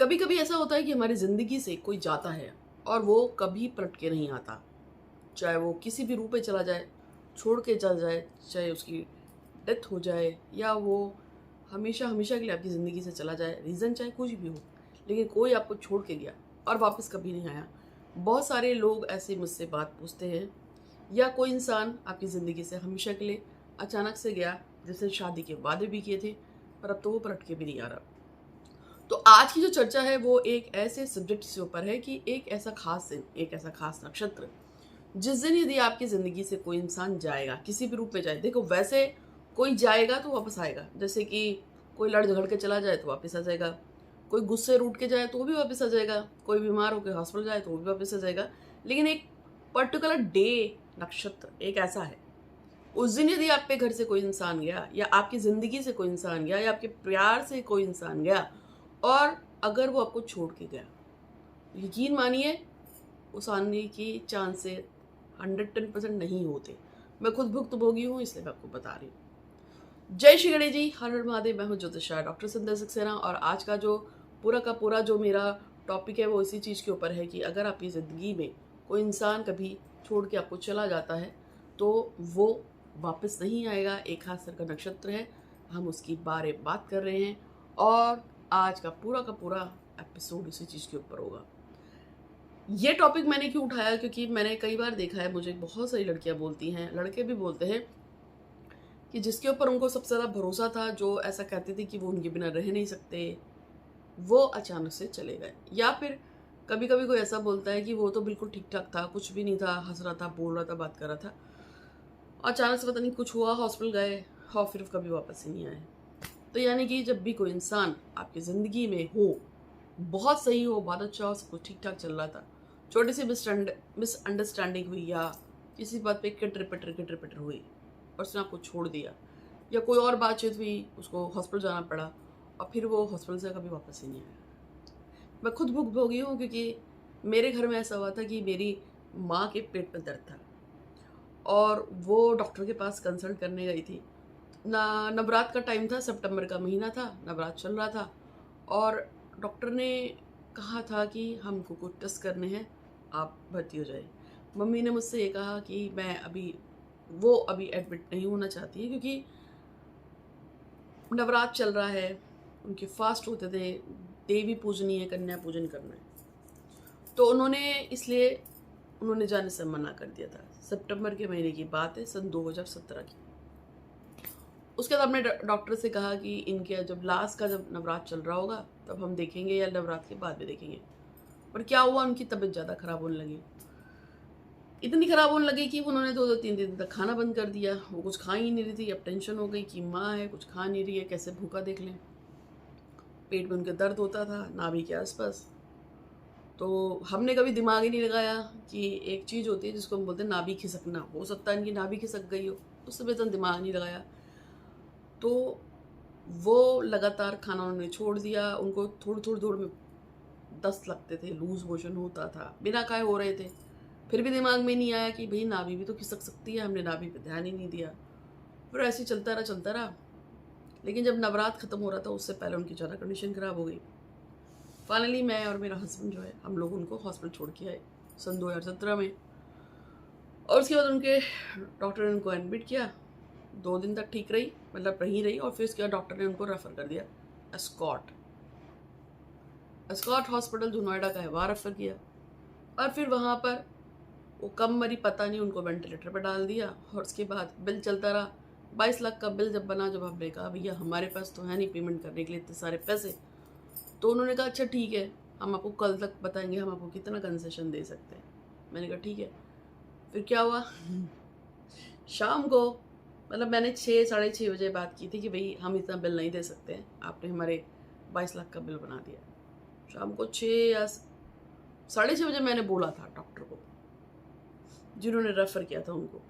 कभी कभी ऐसा होता है कि हमारी ज़िंदगी से कोई जाता है और वो कभी पलट के नहीं आता। चाहे वो किसी भी रूप में चला जाए, छोड़ के चल जाए, चाहे उसकी डेथ हो जाए या वो हमेशा हमेशा के लिए आपकी ज़िंदगी से चला जाए, रीज़न चाहे कुछ भी हो, लेकिन कोई आपको छोड़ के गया और वापस कभी नहीं आया। बहुत सारे लोग ऐसे मुझसे बात पूछते हैं, या कोई इंसान आपकी ज़िंदगी से हमेशा के लिए अचानक से गया, जिसने शादी के वादे भी किए थे, पर अब तो वो पलट के भी नहीं आ रहा। तो आज की जो चर्चा है वो एक ऐसे सब्जेक्ट के ऊपर है कि एक ऐसा खास दिन, एक ऐसा खास नक्षत्र, जिस दिन यदि आपकी ज़िंदगी से कोई इंसान जाएगा, किसी भी रूप में जाए। देखो, वैसे कोई जाएगा तो वापस आएगा, जैसे कि कोई लड़ झगड़ के चला जाए तो वापस आ जाएगा, कोई गुस्से रूठ के जाए तो वो भी वापस आ जाएगा, कोई बीमार होकर हॉस्पिटल जाए तो वो भी वापस आ जाएगा। लेकिन एक पर्टिकुलर डे, नक्षत्र एक ऐसा है, उस दिन यदि आप पे घर से कोई इंसान गया, या आपकी ज़िंदगी से कोई इंसान गया, या आपके प्यार से कोई इंसान गया, और अगर वो आपको छोड़ के गया, यकीन मानिए उस आने की चांस से 110% नहीं होते। मैं खुद भुक्तभोगी हूँ, इसलिए मैं आपको बता रही हूँ। जय श्री गणेश जी, हर हर महादेव। मैं हूँ ज्योतिषा डॉक्टर संध्या सक्सेना, और आज का जो पूरा का पूरा जो मेरा टॉपिक है वो इसी चीज़ के ऊपर है कि अगर आपकी ज़िंदगी में कोई इंसान कभी छोड़ के आपको चला जाता है तो वो वापस नहीं आएगा। एक खास तरह का नक्षत्र है, हम उसकी बारे बात कर रहे हैं, और आज का पूरा एपिसोड इसी चीज़ के ऊपर होगा। ये टॉपिक मैंने क्यों उठाया, क्योंकि मैंने कई बार देखा है, मुझे बहुत सारी लड़कियां बोलती हैं, लड़के भी बोलते हैं, कि जिसके ऊपर उनको सबसे ज़्यादा भरोसा था, जो ऐसा कहते थे कि वो उनके बिना रह नहीं सकते, वो अचानक से चले गए। या फिर कभी कभी कोई ऐसा बोलता है कि वो तो बिल्कुल ठीक ठाक था, कुछ भी नहीं था, हंस रहा था, बोल रहा था, बात कर रहा था, अचानक से पता नहीं कुछ हुआ, हॉस्पिटल गए और फिर कभी वापस ही नहीं आए। तो यानी कि जब भी कोई इंसान आपकी ज़िंदगी में हो, बहुत सही हो, बहुत अच्छा हो, सब कुछ ठीक ठाक चल रहा था, छोटी सी मिसअंडरस्टैंडिंग हुई, या किसी बात पे कटर पटर हुई और उसने आपको छोड़ दिया, या कोई और बातचीत हुई, उसको हॉस्पिटल जाना पड़ा, और फिर वो हॉस्पिटल से कभी वापस ही नहीं आया। मैं खुद भुगतभोगी हूँ, क्योंकि मेरे घर में ऐसा हुआ था कि मेरी माँ के पेट में दर्द था और वो डॉक्टर के पास कंसल्ट करने गई थी। नवरात्र का टाइम था, सितंबर का महीना था, नवरात्र चल रहा था, और डॉक्टर ने कहा था कि हमको कुछ टेस्ट करने हैं, आप भर्ती हो जाए। मम्मी ने मुझसे ये कहा कि मैं अभी एडमिट नहीं होना चाहती है, क्योंकि नवरात्र चल रहा है, उनके फास्ट होते थे, देवी पूजनी है, कन्या पूजन करना है, तो उन्होंने जाने से मना कर दिया था। सितंबर के महीने की बात है, सन 2017 की। उसके बाद हमने डॉक्टर से कहा कि इनके जब लास्ट का जब नवरात्र चल रहा होगा तब हम देखेंगे, या नवरात्र के बाद भी देखेंगे। पर क्या हुआ, उनकी तबीयत ज़्यादा ख़राब होने लगी, इतनी ख़राब होने लगी कि उन्होंने 2-3 दिन तक खाना बंद कर दिया। वो कुछ खा ही नहीं रही थी। अब टेंशन हो गई कि माँ है, कुछ खा नहीं रही है, कैसे भूखा देख लें। पेट में उनके दर्द होता था, नाभि के आसपास। तो हमने कभी दिमाग ही नहीं लगाया कि एक चीज़ होती है जिसको हम बोलते हैं नाभि खिसकना, हो सकता है इनकी नाभि खिसक गई हो, उस समय तो दिमाग नहीं लगाया। तो वो लगातार खाना उन्होंने छोड़ दिया। उनको थोड़ी देर में दस्त लगते थे, लूज मोशन होता था, बिना खाए हो रहे थे। फिर भी दिमाग में नहीं आया कि भाई नाभि भी तो खिसक सकती है, हमने नाभि पे ध्यान ही नहीं दिया। फिर ऐसे ही चलता रहा। लेकिन जब नवरात्र ख़त्म हो रहा था, उससे पहले उनकी ज़्यादा कंडीशन ख़राब हो गई। फाइनली मैं और मेरा हस्बैंड जो है, हम लोग उनको हॉस्पिटल छोड़ के आए सन 2017 में। और उसके बाद उनके डॉक्टर ने उनको एडमिट किया। 2 दिन तक ठीक रही, मतलब रही, और फिर उसके बाद डॉक्टर ने उनको रेफ़र कर दिया एस्कॉट हॉस्पिटल, जो नोएडा का है, वहाँ रेफ़र किया। और फिर वहाँ पर वो कम मरी, पता नहीं, उनको वेंटिलेटर पर डाल दिया। और उसके बाद बिल चलता रहा। 22 लाख का बिल जब बना, जब हमने कहा भैया हमारे पास तो है नहीं पेमेंट करने के लिए इतने सारे पैसे, तो उन्होंने कहा अच्छा ठीक है, हम आपको कल तक बताएंगे हम आपको कितना कंसेशन दे सकते हैं। मैंने कहा ठीक है। फिर क्या हुआ, शाम को, मतलब मैंने 6-6:30 बजे बात की थी कि भाई हम इतना बिल नहीं दे सकते हैं, आपने हमारे 22 लाख का बिल बना दिया। शाम को 6 या 6:30 बजे मैंने बोला था डॉक्टर को, जिन्होंने रेफ़र किया था उनको।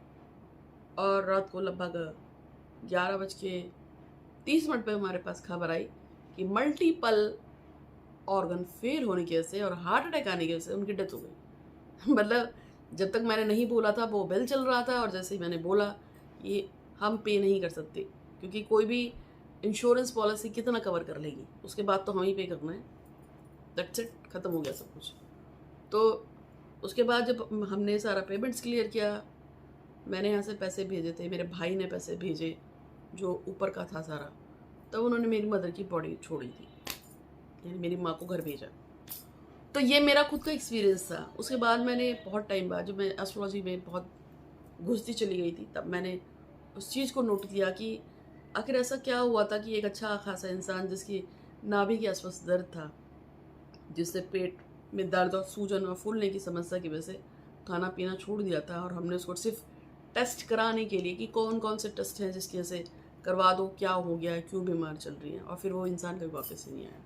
और रात को लगभग 11:30 पे हमारे पास खबर आई कि मल्टीपल ऑर्गन फेल होने की वजह से और हार्ट अटैक आने की वजह से उनकी डेथ हो गई। मतलब जब तक मैंने नहीं बोला था वो बिल चल रहा था, और जैसे ही मैंने बोला ये हम पे नहीं कर सकते, क्योंकि कोई भी इंश्योरेंस पॉलिसी कितना कवर कर लेगी, उसके बाद तो हम ही पे करना है। दैट्स इट, ख़त्म हो गया सब कुछ। तो उसके बाद जब हमने सारा पेमेंट्स क्लियर किया, मैंने यहाँ से पैसे भेजे थे, मेरे भाई ने पैसे भेजे जो ऊपर का था सारा, तब उन्होंने मेरी मदर की बॉडी छोड़ी थी, यानी मेरी माँ को घर भेजा। तो ये मेरा खुद का एक्सपीरियंस था। उसके बाद मैंने बहुत टाइम बाद, जब मैं एस्ट्रोलॉजी में बहुत घुसती चली गई थी, तब मैंने उस चीज़ को नोट किया कि आखिर ऐसा क्या हुआ था कि एक अच्छा खासा इंसान जिसकी नाभि के आसपास दर्द था, जिससे पेट में दर्द और सूजन और फूलने की समस्या की वजह से खाना पीना छोड़ दिया था, और हमने उसको सिर्फ टेस्ट कराने के लिए कि कौन कौन से टेस्ट हैं जिसकी वजह से करवा दो, क्या हो गया है, क्यों बीमार चल रही है, और फिर वो इंसान कभी वापस ही नहीं आया।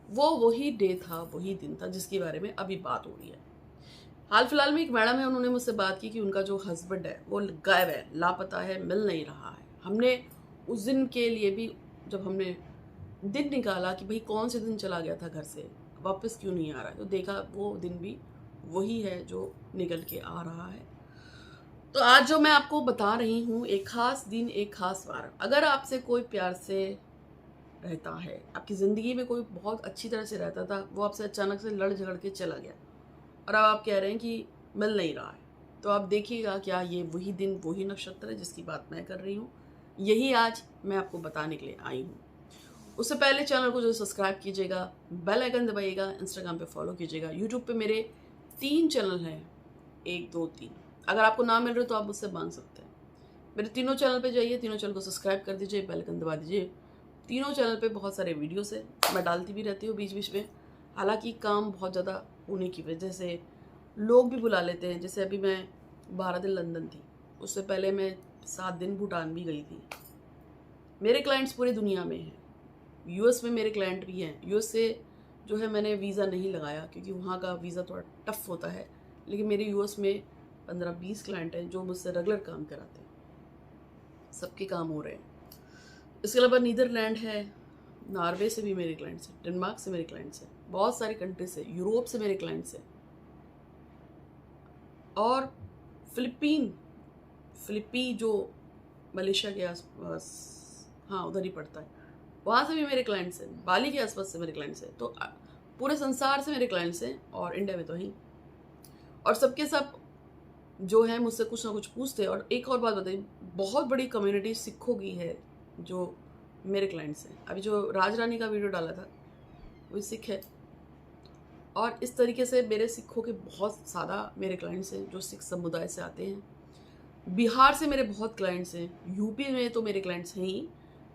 वो वही डे था, वही दिन था जिसके बारे में अभी बात हो रही है। हाल फिलहाल में एक मैडम है, उन्होंने मुझसे बात की कि उनका जो हस्बैंड है वो गायब है, लापता है, मिल नहीं रहा है। हमने उस दिन के लिए भी, जब हमने दिन निकाला कि भाई कौन से दिन चला गया था घर से, वापस क्यों नहीं आ रहा है, तो देखा वो दिन भी वही है जो निकल के आ रहा है। तो आज जो मैं आपको बता रही हूँ, एक खास दिन, एक खास वार। अगर आपसे कोई प्यार से रहता है, आपकी ज़िंदगी में कोई बहुत अच्छी तरह से रहता था, वो आपसे अचानक से लड़ झगड़ के चला गया और अब आप कह रहे हैं कि मिल नहीं रहा है, तो आप देखिएगा क्या ये वही दिन, वही नक्षत्र है जिसकी बात मैं कर रही हूँ। यही आज मैं आपको बताने के लिए आई हूँ। उससे पहले चैनल को जो सब्सक्राइब कीजिएगा, बेल आइकन दबाइएगा, इंस्टाग्राम पे फॉलो कीजिएगा, यूट्यूब पे मेरे 3 चैनल हैं, 1 2 3। अगर आपको ना मिल रहे तो आप मुझसे मांग सकते हैं। मेरे तीनों चैनल पे जाइए, तीनों चैनल को सब्सक्राइब कर दीजिए, बेल आइकन दबा दीजिए। तीनों चैनल पे बहुत सारे वीडियोस हैं, मैं डालती भी रहती हूँ बीच बीच में। हालांकि काम बहुत ज़्यादा होने की वजह से लोग भी बुला लेते हैं। जैसे अभी मैं 12 दिन लंदन थी, उससे पहले मैं 7 दिन भूटान भी गई थी। मेरे क्लाइंट्स पूरी दुनिया में हैं, यूएस में मेरे क्लाइंट भी हैं। यूएस से जो है मैंने वीज़ा नहीं लगाया क्योंकि वहाँ का वीज़ा थोड़ा टफ होता है, लेकिन मेरे यूएस में 15-20 क्लाइंट हैं जो मुझसे रेगुलर काम कराते हैं, सबके काम हो रहे हैं। इसके अलावा नीदरलैंड है, नॉर्वे से भी मेरे क्लाइंट्स हैं, डेनमार्क से मेरे क्लाइंट्स हैं, बहुत सारे कंट्री से, यूरोप से मेरे क्लाइंट्स हैं, और फिलिपी जो मलेशिया के आसपास, हाँ उधर ही पड़ता है, वहाँ से भी मेरे क्लाइंट्स हैं, बाली के आसपास से मेरे क्लाइंट्स हैं। तो पूरे संसार से मेरे क्लाइंट्स हैं, और इंडिया में तो ही, और सबके सब जो है मुझसे कुछ ना कुछ पूछते हैं। और एक और बात बताइए, बहुत बड़ी कम्युनिटी सिखों की है जो मेरे क्लाइंट्स हैं। अभी जो राज रानी का वीडियो डाला था वो सिख है, और इस तरीके से मेरे सिखों के बहुत ज़्यादा मेरे क्लाइंट्स हैं जो सिख समुदाय से आते हैं। बिहार से मेरे बहुत क्लाइंट्स हैं, यूपी में तो मेरे क्लाइंट्स हैं ही,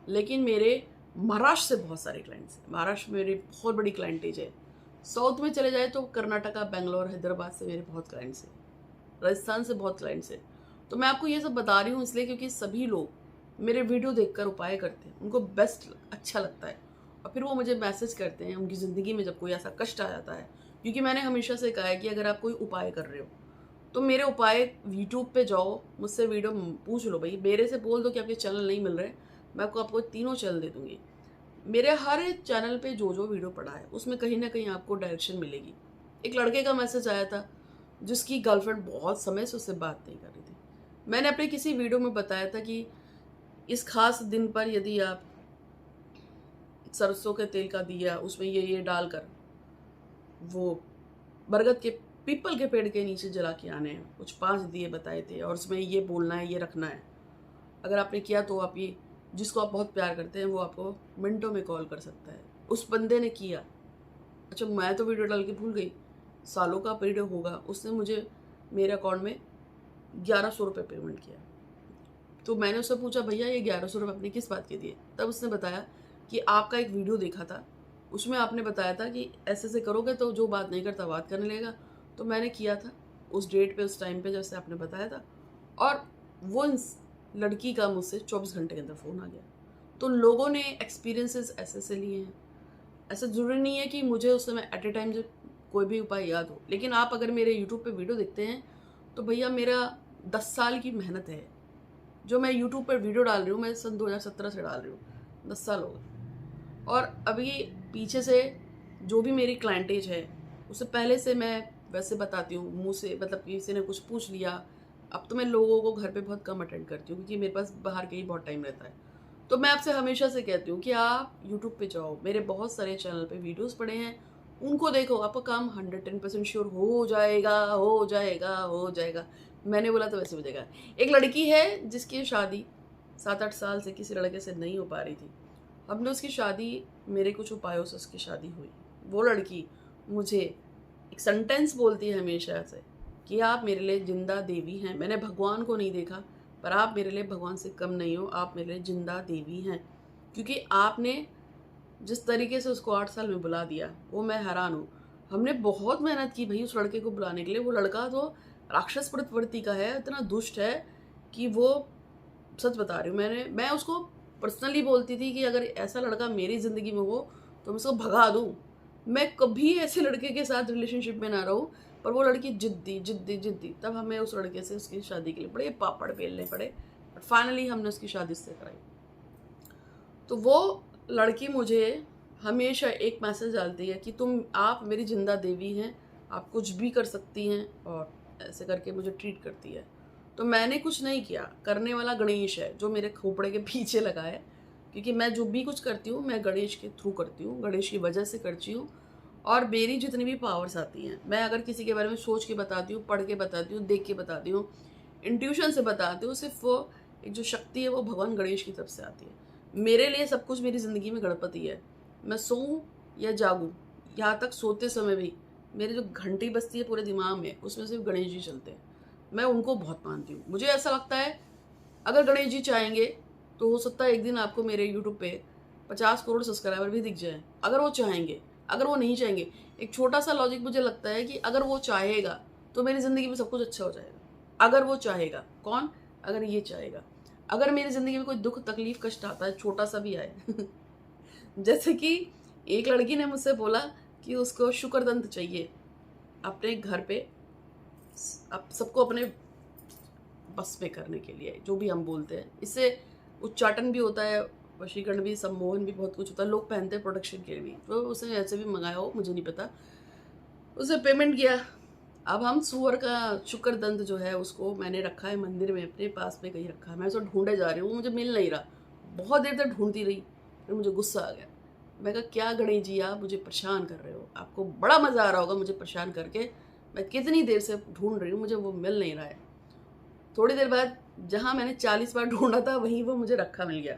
लेकिन मेरे महाराष्ट्र से बहुत सारे क्लाइंट्स हैं। महाराष्ट्र में मेरी बहुत बड़ी क्लाइंटेज है। साउथ में चले जाए तो कर्नाटका, बेंगलोर, हैदराबाद से मेरे बहुत क्लाइंट्स हैं, राजस्थान से बहुत क्लाइंट्स हैं। तो मैं आपको ये सब बता रही हूँ इसलिए क्योंकि सभी लोग मेरे वीडियो देखकर उपाय करते हैं, उनको बेस्ट अच्छा लगता है, और फिर वो मुझे मैसेज करते हैं उनकी ज़िंदगी में जब कोई ऐसा कष्ट आ जाता है। क्योंकि मैंने हमेशा से कहा है कि अगर आप कोई उपाय कर रहे हो तो मेरे उपाय यूट्यूब पे जाओ, मुझसे वीडियो पूछ लो, भाई मेरे से बोल दो कि आपके चैनल नहीं मिल रहे, मैं आपको तीनों चैनल दे दूँगी। मेरे हर चैनल पे जो जो वीडियो पड़ा है उसमें कहीं ना कहीं आपको डायरेक्शन मिलेगी। एक लड़के का मैसेज आया था जिसकी गर्लफ्रेंड बहुत समय से उससे बात नहीं कर रही थी। मैंने अपने किसी वीडियो में बताया था कि इस खास दिन पर यदि आप सरसों के तेल का दिया, उसमें ये डालकर वो बरगद के, पीपल के पेड़ के नीचे जला के आने हैं, कुछ 5 दिए बताए थे, और उसमें ये बोलना है, ये रखना है। अगर आपने किया तो आप ये, जिसको आप बहुत प्यार करते हैं वो आपको मिनटों में कॉल कर सकता है। उस बंदे ने किया। अच्छा, मैं तो वीडियो डाल के भूल गई, सालों का पीरियड होगा, उसने मुझे मेरे अकाउंट में 1100 रुपये पेमेंट किया। तो मैंने उससे पूछा, भैया ये 1100 रुपये आपने किस बात के दिए? तब उसने बताया कि आपका एक वीडियो देखा था, उसमें आपने बताया था कि ऐसे ऐसे करोगे तो जो बात नहीं करता बात करने लगेगा। तो मैंने किया था उस डेट पे, उस टाइम पे जैसे आपने बताया था, और वो लड़की का मुझसे 24 घंटे के अंदर फ़ोन आ गया। तो लोगों ने एक्सपीरियंसेस ऐसे ऐसे लिए हैं। ऐसा ज़रूरी नहीं है कि मुझे उस समय एट ए टाइम जो कोई भी उपाय याद हो, लेकिन आप अगर मेरे यूट्यूब पे वीडियो देखते हैं तो भैया मेरा 10 साल की मेहनत है जो मैं यूट्यूब पर वीडियो डाल रही हूँ। मैं सन 2017 से डाल रही हूँ, 10 साल हो गए। और अभी पीछे से जो भी मेरी क्लाइंटेज है उससे पहले से मैं वैसे बताती हूँ मुँह से, मतलब किसी ने कुछ पूछ लिया। अब तो मैं लोगों को घर पे बहुत कम अटेंड करती हूँ क्योंकि मेरे पास बाहर के ही बहुत टाइम रहता है। तो मैं आपसे हमेशा से कहती हूँ कि आप यूट्यूब पे जाओ, मेरे बहुत सारे चैनल पे वीडियोस पड़े हैं, उनको देखो, आपका काम 110% श्योर हो जाएगा, हो जाएगा, हो जाएगा। मैंने बोला तो वैसे हो जाएगा। एक लड़की है जिसकी शादी 7-8 साल से किसी लड़के से नहीं हो पा रही थी। हमने उसकी शादी, मेरे कुछ उपायों से उसकी शादी हुई। वो लड़की मुझे एक सेंटेंस बोलती है हमेशा से कि आप मेरे लिए जिंदा देवी हैं। मैंने भगवान को नहीं देखा, पर आप मेरे लिए भगवान से कम नहीं हो, आप मेरे लिए जिंदा देवी हैं। क्योंकि आपने जिस तरीके से उसको 8 साल में बुला दिया, वो मैं हैरान हूँ। हमने बहुत मेहनत की भाई उस लड़के को बुलाने के लिए। वो लड़का तो राक्षस प्रवृत्ति का है, इतना दुष्ट है कि वो, सच बता रही हूँ, मैं उसको पर्सनली बोलती थी कि अगर ऐसा लड़का मेरी ज़िंदगी में हो तो मैं उसको भगा दूँ। मैं कभी ऐसे लड़के के साथ रिलेशनशिप में ना रहूँ। पर वो लड़की जिद्दी जिद्दी जिद्दी, तब हमें उस लड़के से उसकी शादी के लिए बड़े पापड़ बेलने पड़े, बट फाइनली हमने उसकी शादी उससे कराई। तो वो लड़की मुझे हमेशा एक मैसेज डालती है कि आप मेरी जिंदा देवी हैं, आप कुछ भी कर सकती हैं, और ऐसे करके मुझे ट्रीट करती है। तो मैंने कुछ नहीं किया, करने वाला गणेश है जो मेरे खोपड़े के पीछे लगा है। क्योंकि मैं जो भी कुछ करती हूँ मैं गणेश के थ्रू करती हूँ, गणेश की वजह से करती हूँ। और मेरी जितनी भी पावर्स आती हैं, मैं अगर किसी के बारे में सोच के बताती हूँ, पढ़ के बताती हूँ, देख के बताती हूँ, इंट्यूशन से बताती हूँ, सिर्फ वो एक जो शक्ति है वो भगवान गणेश की तरफ से आती है। मेरे लिए सब कुछ मेरी ज़िंदगी में गणपति है। मैं सोऊं या जागूं, यहाँ तक सोते समय भी मेरी जो घंटी बजती है पूरे दिमाग में, उसमें सिर्फ गणेश जी चलते हैं। मैं उनको बहुत मानती हूँ। मुझे ऐसा लगता है अगर गणेश जी चाहेंगे तो हो सकता है एक दिन आपको मेरे यूट्यूब पे 50 करोड़ सब्सक्राइबर भी दिख जाए, अगर वो चाहेंगे। अगर वो नहीं चाहेंगे, एक छोटा सा लॉजिक मुझे लगता है कि अगर वो चाहेगा तो मेरी ज़िंदगी में सब कुछ अच्छा हो जाएगा। अगर वो चाहेगा, कौन? अगर ये चाहेगा। अगर मेरी ज़िंदगी में कोई दुख तकलीफ कष्ट आता है, छोटा सा भी आए जैसे कि एक लड़की ने मुझसे बोला कि उसको शुक्रदंत चाहिए अपने घर पे, अब सबको अपने बस पे करने के लिए, जो भी हम बोलते हैं, इससे उच्चाटन भी होता है, वशीकरण भी, सम्मोहन भी, बहुत कुछ होता है। लोग पहनते हैं प्रोटेक्शन के लिए भी। तो उसने ऐसे भी मंगाया हो, मुझे नहीं पता। उसे पेमेंट किया। अब हम सुअर का शुक्रदंत जो है उसको मैंने रखा है मंदिर में, अपने पास में कहीं रखा है। मैं उसको ढूंढे जा रही हूँ, वो मुझे मिल नहीं रहा। बहुत देर तक ढूंढती रही, फिर मुझे गुस्सा आ गया। मैं कहा क्या गणेश जी आप मुझे परेशान कर रहे हो, आपको बड़ा मज़ा आ रहा होगा मुझे परेशान करके। मैं कितनी देर से ढूंढ रही हूँ, मुझे वो मिल नहीं रहा है। थोड़ी देर बाद जहाँ मैंने 40 बार ढूंढा था वहीं वो मुझे रखा मिल गया।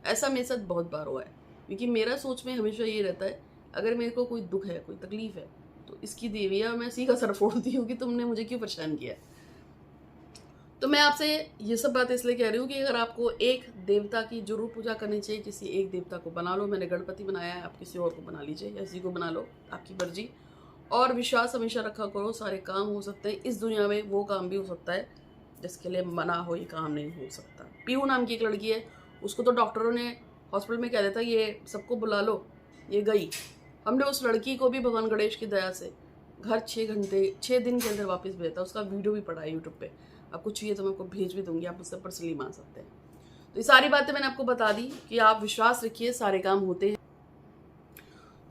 ऐसा मेरे साथ बहुत बार हुआ है। क्योंकि मेरा सोच में हमेशा ये रहता है, अगर मेरे को कोई दुख है, कोई तकलीफ है, तो इसकी देवी है, मैं सीधा सर फोड़ती हूँ कि तुमने मुझे क्यों परेशान किया। तो मैं आपसे ये सब बात इसलिए कह रही हूँ कि अगर आपको एक देवता की जरूर पूजा करनी चाहिए, किसी एक देवता को बना लो। मैंने गणपति बनाया है, आप किसी और को बना लीजिए, या किसी को बना लो, आपकी मर्जी। और विश्वास हमेशा रखा करो, सारे काम हो सकते हैं इस दुनिया में। वो काम भी हो सकता है जिसके लिए मना हो, ये काम नहीं हो सकता। पीहू नाम की एक लड़की है, उसको तो डॉक्टरों ने हॉस्पिटल में कह देता ये सबको बुला लो, ये गई। हमने उस लड़की को भी भगवान गणेश की दया से घर 6 दिन के अंदर वापस भेजा। उसका वीडियो भी पड़ा है यूट्यूब पे, आपको चाहिए तो मैं आपको भेज भी दूंगी, आप उससे पर्सनली मान सकते हैं। तो ये सारी बातें मैंने आपको बता दी कि आप विश्वास रखिए, सारे काम होते हैं।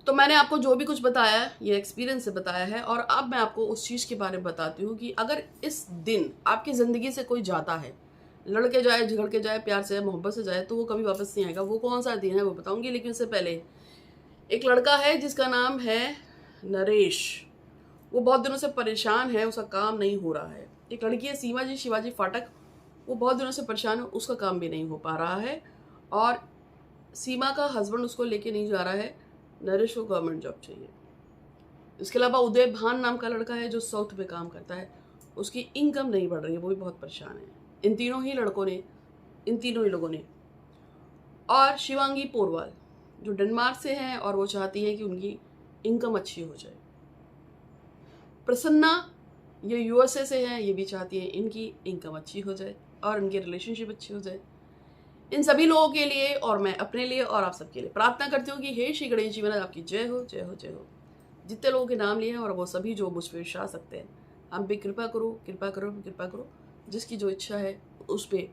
तो मैंने आपको जो भी कुछ बताया ये एक्सपीरियंस से बताया है। और अब मैं आपको उस चीज़ के बारे में बताती हूँ कि अगर इस दिन आपकी ज़िंदगी से कोई जाता है, लड़के जाए, झगड़ के जाए, प्यार से, मोहब्बत से जाए, तो वो कभी वापस नहीं आएगा। वो कौन सा दिन है वो बताऊंगी, लेकिन उससे पहले एक लड़का है जिसका नाम है नरेश। वो बहुत दिनों से परेशान है, उसका काम नहीं हो रहा है। एक लड़की है सीमा जी शिवाजी फाटक, वो बहुत दिनों से परेशान है, उसका काम भी नहीं हो पा रहा है। और सीमा का हस्बैंड उसको लेके नहीं जा रहा है। नरेश को गवर्नमेंट जॉब चाहिए। इसके अलावा उदय भान नाम का लड़का है जो साउथ में काम करता है, उसकी इनकम नहीं बढ़ रही है, वो भी बहुत परेशान है। इन तीनों ही लोगों ने। और शिवांगी पोरवाल जो डेनमार्क से हैं और वो चाहती है कि उनकी इनकम अच्छी हो जाए। प्रसन्ना ये यूएसए से हैं, ये भी चाहती है इनकी इनकम अच्छी हो जाए और इनकी रिलेशनशिप अच्छी हो जाए। इन सभी लोगों के लिए और मैं अपने लिए और आप सबके लिए प्रार्थना करती हूँ कि हे श्री गणेश जी महाराज आपकी जय हो, जय हो, जय हो। जितने लोगों के नाम लिए हैं और वो सभी जो मुझ पर विश्वास रखते हैं, हम पे कृपा करो, कृपा करो, कृपा करो। जिसकी जो इच्छा है उस पर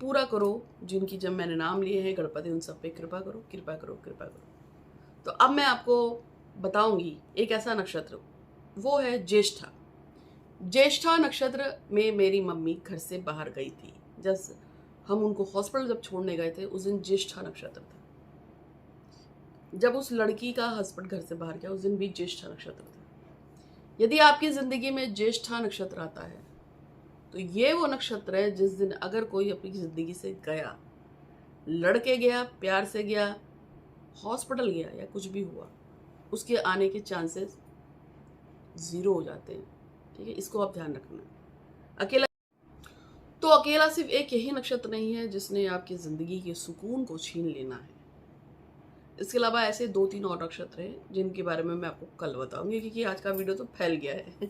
पूरा करो। जिनकी जब मैंने नाम लिए हैं गणपति, उन सब पे कृपा करो, कृपा करो, कृपा करो। तो अब मैं आपको बताऊंगी एक ऐसा नक्षत्र, वो है ज्येष्ठा। ज्येष्ठा नक्षत्र में मेरी मम्मी घर से बाहर गई थी। जब हम उनको हॉस्पिटल जब छोड़ने गए थे उस दिन ज्येष्ठा नक्षत्र था। जब उस लड़की का हस्बैंड घर से बाहर गया उस दिन भी ज्येष्ठा नक्षत्र था। यदि आपकी ज़िंदगी में ज्येष्ठा नक्षत्र आता है तो ये वो नक्षत्र है जिस दिन अगर कोई अपनी ज़िंदगी से गया, लड़के गया, प्यार से गया, हॉस्पिटल गया या कुछ भी हुआ, उसके आने के चांसेस 0 हो जाते हैं। ठीक है, इसको आप ध्यान रखना। अकेला सिर्फ एक यही नक्षत्र नहीं है जिसने आपकी ज़िंदगी के सुकून को छीन लेना है। इसके अलावा ऐसे 2-3 और नक्षत्र हैं जिनके बारे में मैं आपको कल बताऊंगी, क्योंकि आज का वीडियो तो फैल गया है।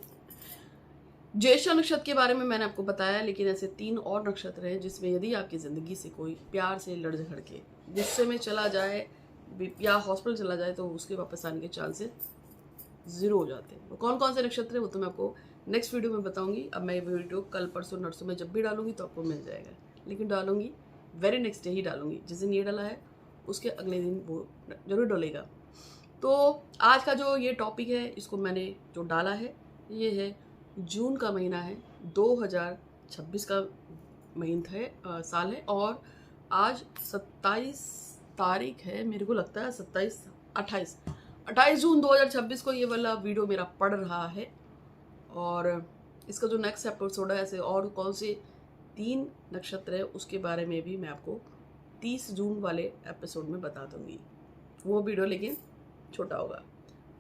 ज्येष्ठा नक्षत्र के बारे में मैंने आपको बताया, लेकिन ऐसे 3 और नक्षत्र हैं जिसमें यदि आपकी ज़िंदगी से कोई प्यार से लड़ झगड़ के गुस्से में चला जाए या हॉस्पिटल चला जाए तो उसके वापस आने के चांसेस 0 हो जाते हैं। वो कौन कौन से नक्षत्र हैं वो तो मैं आपको नेक्स्ट वीडियो में बताऊंगी। अब मैं ये वीडियो कल परसों नरसों में जब भी डालूंगी तो आपको मिल जाएगा, लेकिन डालूंगी वेरी नेक्स्ट डे ही डालूंगी। जिस दिन ये डाला है उसके अगले दिन वो जरूर डलेगा। तो आज का जो ये टॉपिक है इसको मैंने जो डाला है ये है जून का महीना है, 2026 का महीना है, साल है, और आज 27 तारीख है, मेरे को लगता है 28 जून 2026 को ये वाला वीडियो मेरा पड़ रहा है। और इसका जो नेक्स्ट एपिसोड है ऐसे और कौन से 3 नक्षत्र है उसके बारे में भी मैं आपको 30 जून वाले एपिसोड में बता दूंगी। वो वीडियो लेकिन छोटा होगा,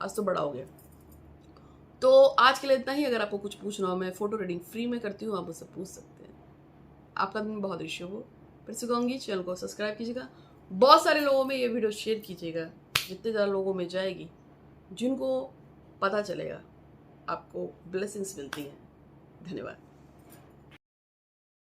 आज तो बड़ा हो गया। तो आज के लिए इतना ही। अगर आपको कुछ पूछना हो, मैं फोटो रीडिंग फ्री में करती हूँ, आप मुझसे पूछ सकते हैं। आपका दिन बहुत ही शुभ हो। फिर से कहूँगी चैनल को सब्सक्राइब कीजिएगा, बहुत सारे लोगों में ये वीडियो शेयर कीजिएगा, जितने ज़्यादा लोगों में जाएगी जिनको पता चलेगा आपको ब्लेसिंग्स मिलती हैं। धन्यवाद।